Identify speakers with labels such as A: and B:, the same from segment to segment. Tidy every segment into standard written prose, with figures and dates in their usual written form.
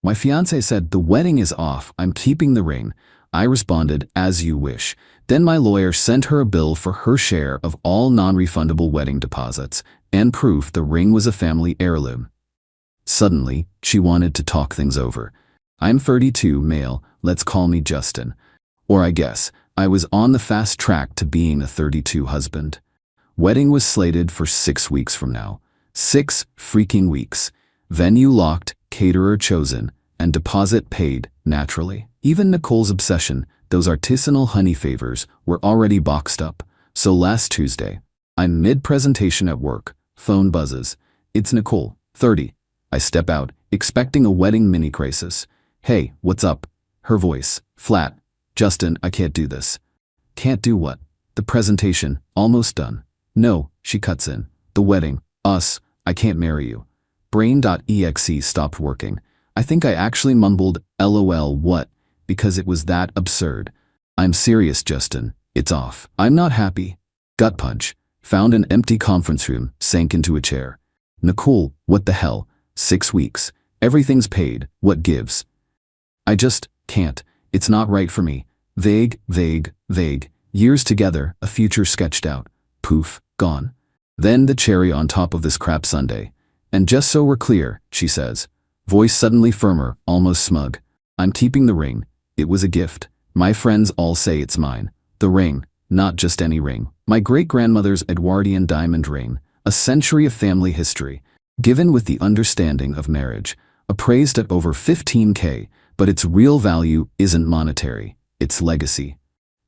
A: My fiancé said, "The wedding is off, I'm keeping the ring." I responded, "As you wish." Then my lawyer sent her a bill for her share of all non-refundable wedding deposits and proof the ring was a family heirloom. Suddenly, she wanted to talk things over. "I'm 32, male, let's call me Justin." Or I guess, I was on the fast track to being a 32 husband. Wedding was slated for 6 weeks from now. 6 freaking weeks. Venue locked, caterer chosen, and deposit paid, naturally. Even Nicole's obsession, those artisanal honey favors, were already boxed up. So last Tuesday, I'm mid-presentation at work, phone buzzes. It's Nicole, 30. I step out, expecting a wedding mini-crisis. "Hey, what's up?" Her voice, flat. "Justin, I can't do this." "Can't do what?" "The presentation, almost done." "No," she cuts in. "The wedding, us, I can't marry you." Brain.exe stopped working. I think I actually mumbled, "LOL, what?" because it was that absurd. "I'm serious, Justin. It's off." "I'm not happy." Gut punch. Found an empty conference room, sank into a chair. "Nicole, what the hell? 6 weeks. Everything's paid. What gives?" "I just can't. It's not right for me." Vague, vague, vague. Years together, a future sketched out. Poof, gone. Then the cherry on top of this crap sundae. "And just so we're clear," she says, voice suddenly firmer, almost smug, "I'm keeping the ring. It was a gift. My friends all say it's mine. The ring, not just any ring. My great-grandmother's Edwardian diamond ring, a century of family history, given with the understanding of marriage, appraised at over 15K, but its real value isn't monetary, it's legacy.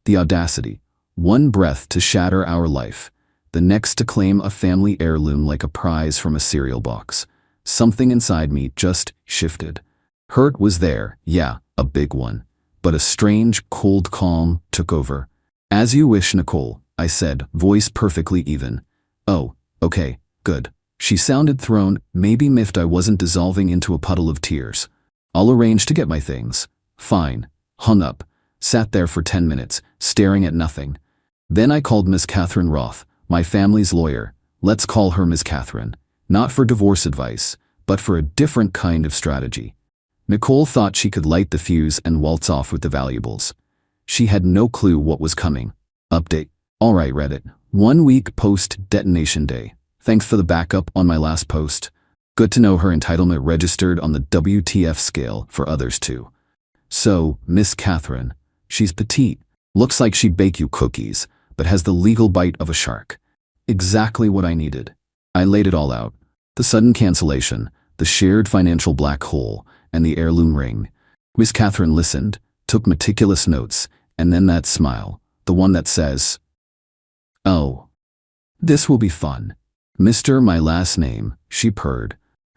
A: The audacity. One breath to shatter our life, the next to claim a family heirloom like a prize from a cereal box. Something inside me just shifted. Hurt was there, yeah, a big one. But a strange, cold calm took over. "As you wish, Nicole," I said, voice perfectly even. "Oh, okay, good." She sounded thrown, maybe miffed I wasn't dissolving into a puddle of tears. "I'll arrange to get my things." "Fine." Hung up. Sat there for 10 minutes, staring at nothing. Then I called Miss Catherine Roth, my family's lawyer. Let's call her Miss Catherine. Not for divorce advice, but for a different kind of strategy. Nicole thought she could light the fuse and waltz off with the valuables. She had no clue what was coming. Update. All right, Reddit. 1 week post-detonation day. Thanks for the backup on my last post. Good to know her entitlement registered on the WTF scale for others too. So, Miss Catherine. She's petite. Looks like she'd bake you cookies, but has the legal bite of a shark. Exactly what I needed. I laid it all out. The sudden cancellation, the shared financial black hole, and the heirloom ring. Miss Catherine listened, took meticulous notes, and then that smile, the one that says, "Oh, this will be fun. Mr. My last name," she purred.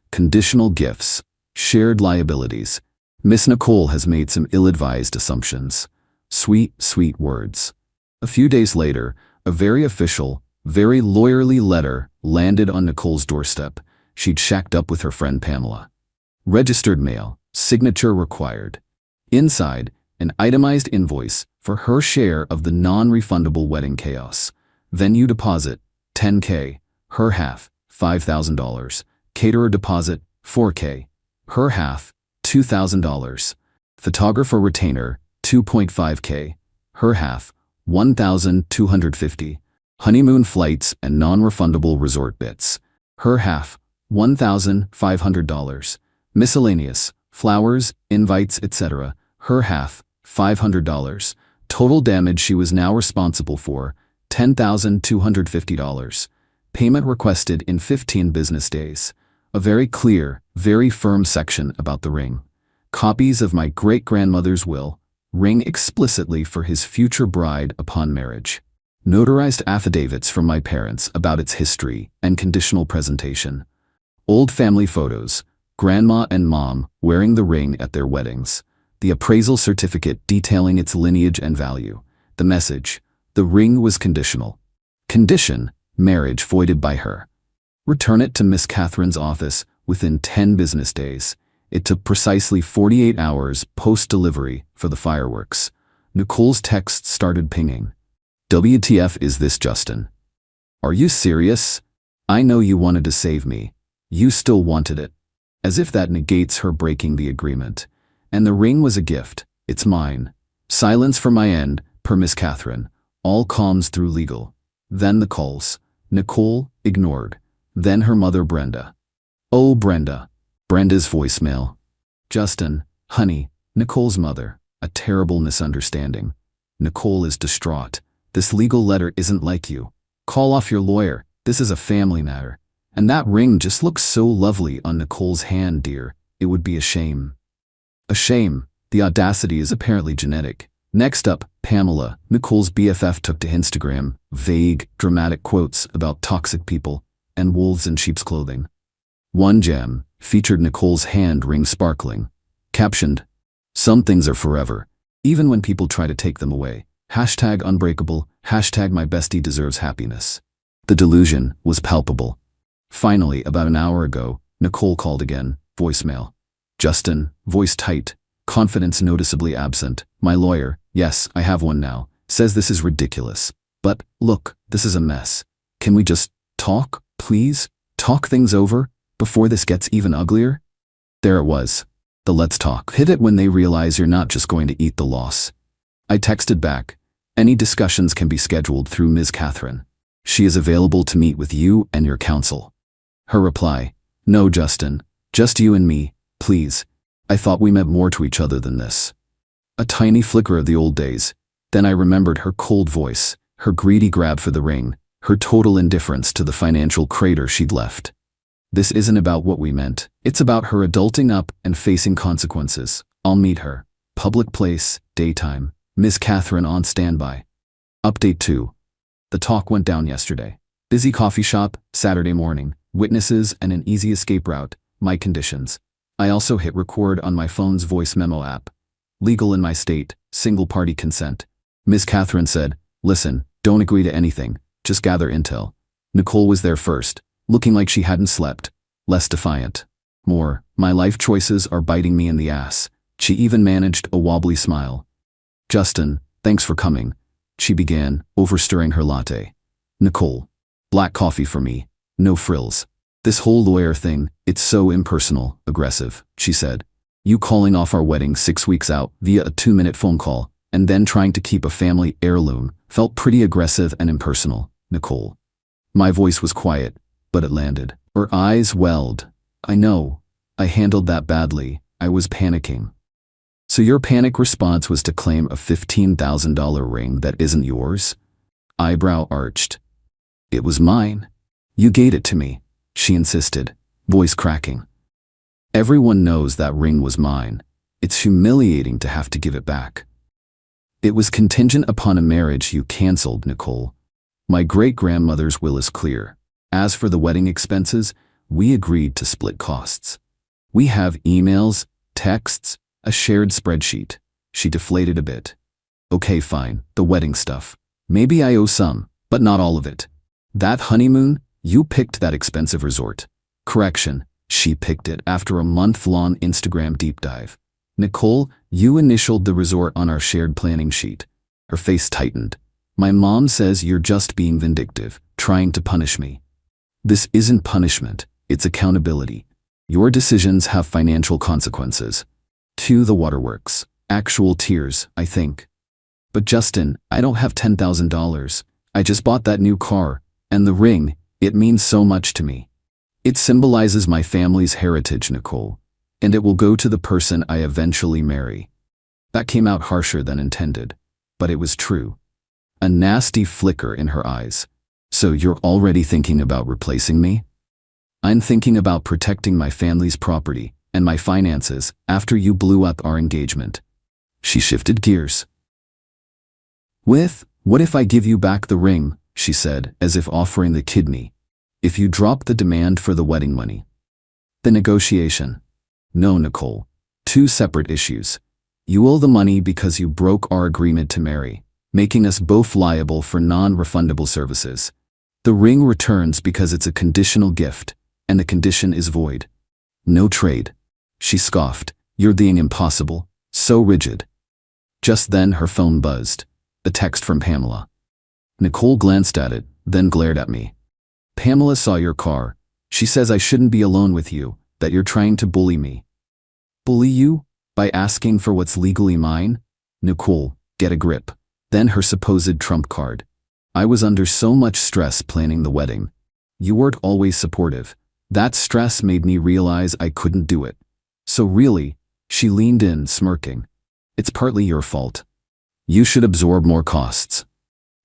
A: "Conditional gifts, shared liabilities. Miss Nicole has made some ill-advised assumptions." Sweet, sweet words. A few days later, a very official, very lawyerly letter landed on Nicole's doorstep. She'd shacked up with her friend Pamela. Registered mail, signature required. Inside, an itemized invoice for her share of the non-refundable wedding chaos. Venue deposit, $10K. Her half, $5,000. Caterer deposit, $4K. Her half, $2,000. Photographer retainer, $2.5K. Her half, $1,250. Honeymoon flights and non-refundable resort bits. Her half, $1,500. Miscellaneous, flowers, invites, etc. Her half, $500. Total damage she was now responsible for, $10,250. Payment requested in 15 business days. A very clear, very firm section about the ring. Copies of my great-grandmother's will, ring explicitly for his future bride upon marriage. Notarized affidavits from my parents about its history and conditional presentation. Old family photos, grandma and mom wearing the ring at their weddings. The appraisal certificate detailing its lineage and value. The message, the ring was conditional. Condition, marriage voided by her. Return it to Miss Catherine's office within 10 business days. It took precisely 48 hours post-delivery for the fireworks. Nicole's text started pinging. "WTF is this, Justin? Are you serious? I know you wanted to save me. You still wanted it. as if that negates her breaking the agreement. And the ring was a gift. It's mine. Silence from my end, per Miss Catherine. All calms through legal. Then the calls. Nicole, ignored. Then her mother Brenda. Oh, Brenda. Brenda's voicemail. Justin, honey, Nicole's mother. A terrible misunderstanding. Nicole is distraught. This legal letter isn't like you. Call off your lawyer. This is a family matter. And that ring just looks so lovely on Nicole's hand, dear. It would be a shame. A shame. The audacity is apparently genetic. Next up, Pamela, Nicole's BFF, took to Instagram, vague, dramatic quotes about toxic people and wolves in sheep's clothing. One gem featured Nicole's hand ring sparkling. Captioned, "Some things are forever, even when people try to take them away. Hashtag unbreakable, hashtag my bestie deserves happiness." The delusion was palpable. Finally, about an hour ago, Nicole called again, voicemail. Justin, voice tight, confidence noticeably absent. "My lawyer, yes, I have one now, says this is ridiculous. But, look, this is a mess. Can we just talk, please? Talk things over, before this gets even uglier?" There it was. The let's talk. Hit it when they realize you're not just going to eat the loss. I texted back, "Any discussions can be scheduled through Ms. Catherine. She is available to meet with you and your counsel." Her reply, "No, Justin, just you and me, please. I thought we meant more to each other than this." A tiny flicker of the old days. Then I remembered her cold voice, her greedy grab for the ring, her total indifference to the financial crater she'd left. This isn't about what we meant. It's about her adulting up and facing consequences. I'll meet her. Public place, daytime. Miss Catherine on standby. Update 2. The talk went down yesterday. Busy coffee shop, Saturday morning. Witnesses and an easy escape route. My conditions. I also hit record on my phone's voice memo app. Legal in my state, single-party consent. Miss Catherine said, "Listen, don't agree to anything, just gather intel." Nicole was there first, looking like she hadn't slept, less defiant. More, "My life choices are biting me in the ass." She even managed a wobbly smile. "Justin, thanks for coming," she began, overstirring her latte. "Nicole, black coffee for me, no frills. This whole lawyer thing, it's so impersonal, aggressive," she said. "You calling off our wedding 6 weeks out via a 2-minute phone call, and then trying to keep a family heirloom, felt pretty aggressive and impersonal, Nicole." My voice was quiet, but it landed. Her eyes welled. "I know. I handled that badly. I was panicking." "So your panic response was to claim a $15,000 ring that isn't yours?" Eyebrow arched. "It was mine. You gave it to me," she insisted, voice cracking. "Everyone knows that ring was mine. It's humiliating to have to give it back." "It was contingent upon a marriage you canceled, Nicole. My great-grandmother's will is clear. As for the wedding expenses, we agreed to split costs. We have emails, texts, a shared spreadsheet." She deflated a bit. "Okay, fine, the wedding stuff. Maybe I owe some, but not all of it. That honeymoon, you picked that expensive resort." Correction, she picked it after a month-long Instagram deep dive. "Nicole, you initialed the resort on our shared planning sheet." Her face tightened. "My mom says you're just being vindictive, trying to punish me." "This isn't punishment, it's accountability. Your decisions have financial consequences." To the waterworks. Actual tears, I think. "But Justin, I don't have $10,000. I just bought that new car, and the ring, it means so much to me. It symbolizes my family's heritage, Nicole, and it will go to the person I eventually marry." That came out harsher than intended, but it was true. A nasty flicker in her eyes. "So you're already thinking about replacing me?" "I'm thinking about protecting my family's property and my finances after you blew up our engagement." She shifted gears. "What if I give you back the ring?" she said, as if offering the kidney. "If you drop the demand for the wedding money?" "The negotiation." "No, Nicole. 2 separate issues. You owe the money because you broke our agreement to marry, making us both liable for non-refundable services. The ring returns because it's a conditional gift, and the condition is void. No trade." She scoffed. "You're being impossible, so rigid." Just then her phone buzzed. A text from Pamela. Nicole glanced at it, then glared at me. "Pamela saw your car. She says I shouldn't be alone with you, that you're trying to bully me. Bully you? By asking for what's legally mine? Nicole, get a grip. Then her supposed trump card. I was under so much stress planning the wedding. You weren't always supportive. That stress made me realize I couldn't do it. So really, she leaned in, smirking. It's partly your fault. You should absorb more costs.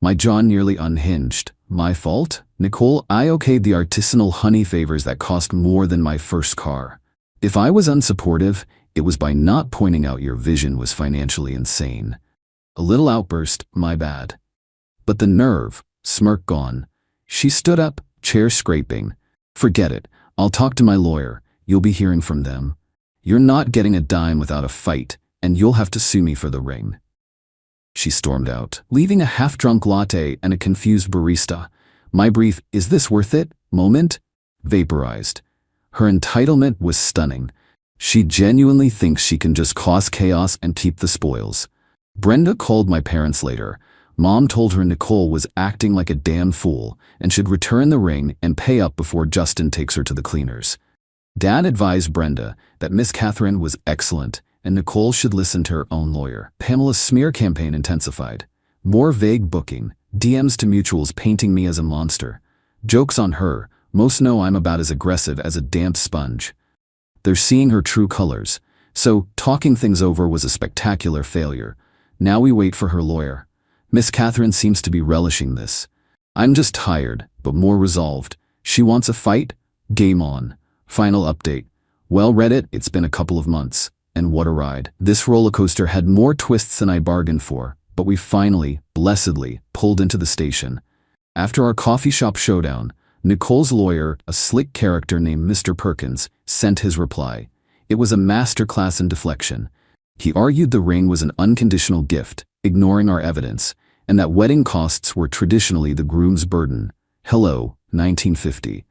A: My jaw nearly unhinged. My fault? Nicole, I okayed the artisanal honey favors that cost more than my first car. If I was unsupportive, it was by not pointing out your vision was financially insane. A little outburst, my bad. But the nerve, smirk gone. She stood up, chair scraping. Forget it, I'll talk to my lawyer, you'll be hearing from them. You're not getting a dime without a fight, and you'll have to sue me for the ring. She stormed out, leaving a half-drunk latte and a confused barista. My brief, is this worth it, moment, vaporized. Her entitlement was stunning. She genuinely thinks she can just cause chaos and keep the spoils. Brenda called my parents later. Mom told her Nicole was acting like a damn fool and should return the ring and pay up before Justin takes her to the cleaners. Dad advised Brenda that Miss Catherine was excellent and Nicole should listen to her own lawyer. Pamela's smear campaign intensified. More vague booking, DMs to mutuals painting me as a monster. Jokes on her, most know I'm about as aggressive as a damp sponge. They're seeing her true colors, so talking things over was a spectacular failure. Now we wait for her lawyer. Miss Catherine seems to be relishing this. I'm just tired, but more resolved. She wants a fight? Game on. Final update. Well, Reddit, it's been a couple of months. And what a ride. This roller coaster had more twists than I bargained for, but we finally, blessedly, pulled into the station. After our coffee shop showdown, Nicole's lawyer, a slick character named Mr. Perkins, sent his reply. It was a masterclass in deflection. He argued the ring was an unconditional gift, ignoring our evidence, and that wedding costs were traditionally the groom's burden. Hello, 1950.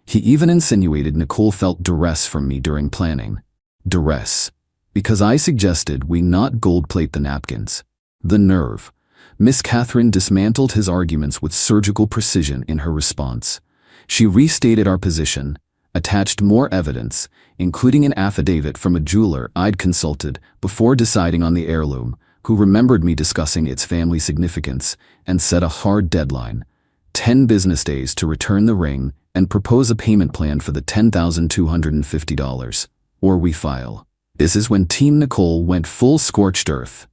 A: He even insinuated Nicole felt duress from me during planning. Duress. Because I suggested we not gold-plate the napkins. The nerve. Miss Catherine dismantled his arguments with surgical precision in her response. She restated our position, attached more evidence, including an affidavit from a jeweler I'd consulted before deciding on the heirloom, who remembered me discussing its family significance, and set a hard deadline, 10 business days to return the ring and propose a payment plan for the $10,250, or we file. This is when Team Nicole went full scorched earth.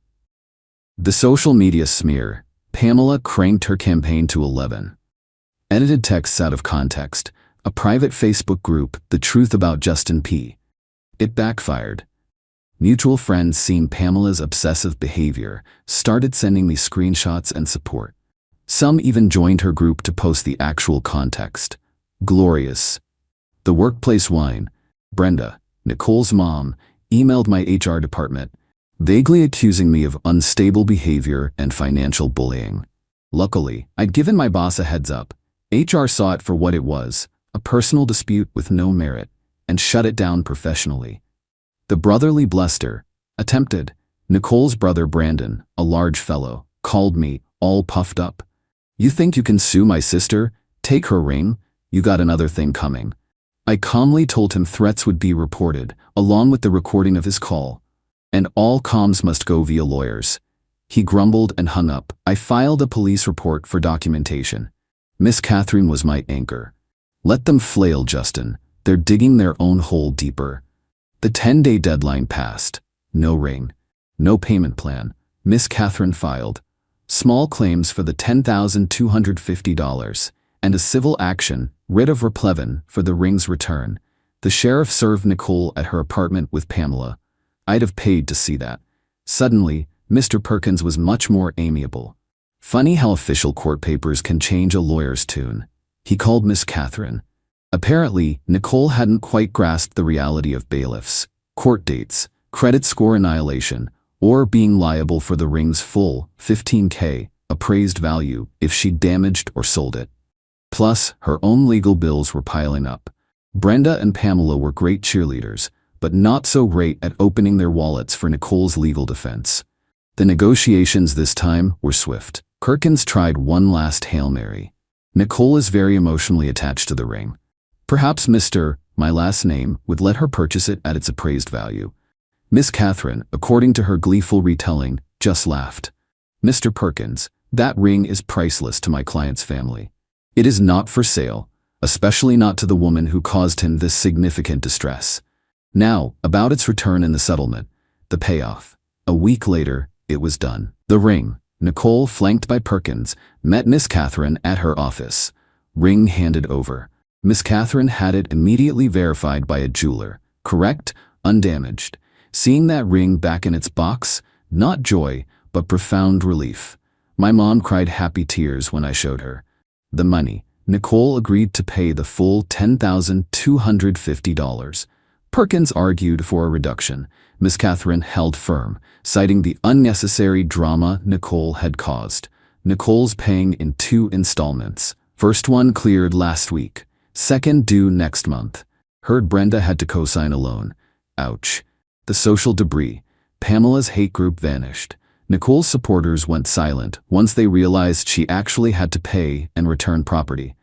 A: The social media smear. Pamela cranked her campaign to 11. Edited texts out of context. A private Facebook group, The Truth About Justin P. It backfired. Mutual friends seeing Pamela's obsessive behavior started sending me screenshots and support. Some even joined her group to post the actual context. Glorious. The workplace whine. Brenda, Nicole's mom, emailed my HR department, vaguely accusing me of unstable behavior and financial bullying. Luckily, I'd given my boss a heads up. HR saw it for what it was, a personal dispute with no merit, and shut it down professionally. The brotherly bluster, attempted. Nicole's brother Brandon, a large fellow, called me, all puffed up. You think you can sue my sister? Take her ring? You got another thing coming. I calmly told him threats would be reported, along with the recording of his call. And all comms must go via lawyers. He grumbled and hung up. I filed a police report for documentation. Miss Catherine was my anchor. Let them flail, Justin. They're digging their own hole deeper. The 10-day deadline passed. No ring. No payment plan. Miss Catherine filed small claims for the $10,250 and a civil action, writ of replevin, for the ring's return. The sheriff served Nicole at her apartment with Pamela. I'd have paid to see that. Suddenly, Mr. Perkins was much more amiable. Funny how official court papers can change a lawyer's tune. He called Miss Catherine. Apparently, Nicole hadn't quite grasped the reality of bailiffs, court dates, credit score annihilation, or being liable for the ring's full, $15K, appraised value if she damaged or sold it. Plus, her own legal bills were piling up. Brenda and Pamela were great cheerleaders, but not so great at opening their wallets for Nicole's legal defense. The negotiations this time were swift. Perkins tried one last Hail Mary. Nicole is very emotionally attached to the ring. Perhaps Mr., my last name, would let her purchase it at its appraised value. Miss Catherine, according to her gleeful retelling, just laughed. Mr. Perkins, that ring is priceless to my client's family. It is not for sale, especially not to the woman who caused him this significant distress. Now, about its return and the settlement, the payoff. A week later, it was done. The ring. Nicole, flanked by Perkins, met Miss Catherine at her office. Ring handed over. Miss Catherine had it immediately verified by a jeweler. Correct, undamaged. Seeing that ring back in its box, not joy, but profound relief. My mom cried happy tears when I showed her the money. Nicole agreed to pay the full $10,250. Perkins argued for a reduction. Miss Catherine held firm, citing the unnecessary drama Nicole had caused. Nicole's paying in 2 installments. First one cleared last week. Second due next month. Heard Brenda had to co-sign a loan. Ouch. The social debris. Pamela's hate group vanished. Nicole's supporters went silent once they realized she actually had to pay and return property.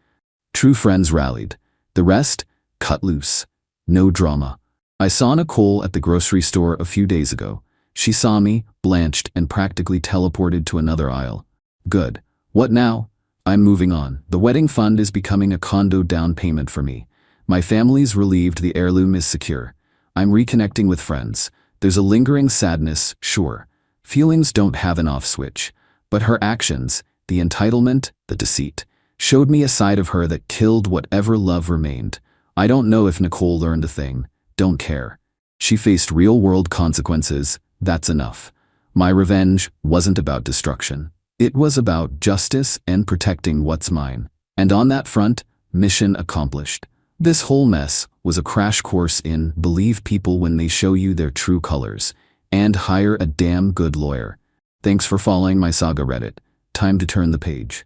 A: True friends rallied. The rest, cut loose. No drama. I saw Nicole at the grocery store a few days ago. She saw me, blanched, and practically teleported to another aisle. Good. What now? I'm moving on. The wedding fund is becoming a condo down payment for me. My family's relieved the heirloom is secure. I'm reconnecting with friends. There's a lingering sadness, sure. Feelings don't have an off switch. But her actions, the entitlement, the deceit, showed me a side of her that killed whatever love remained. I don't know if Nicole learned a thing. Don't care. She faced real-world consequences. That's enough. My revenge wasn't about destruction. It was about justice and protecting what's mine. And on that front, mission accomplished. This whole mess was a crash course in believe people when they show you their true colors, and hire a damn good lawyer. Thanks for following my saga Reddit. Time to turn the page.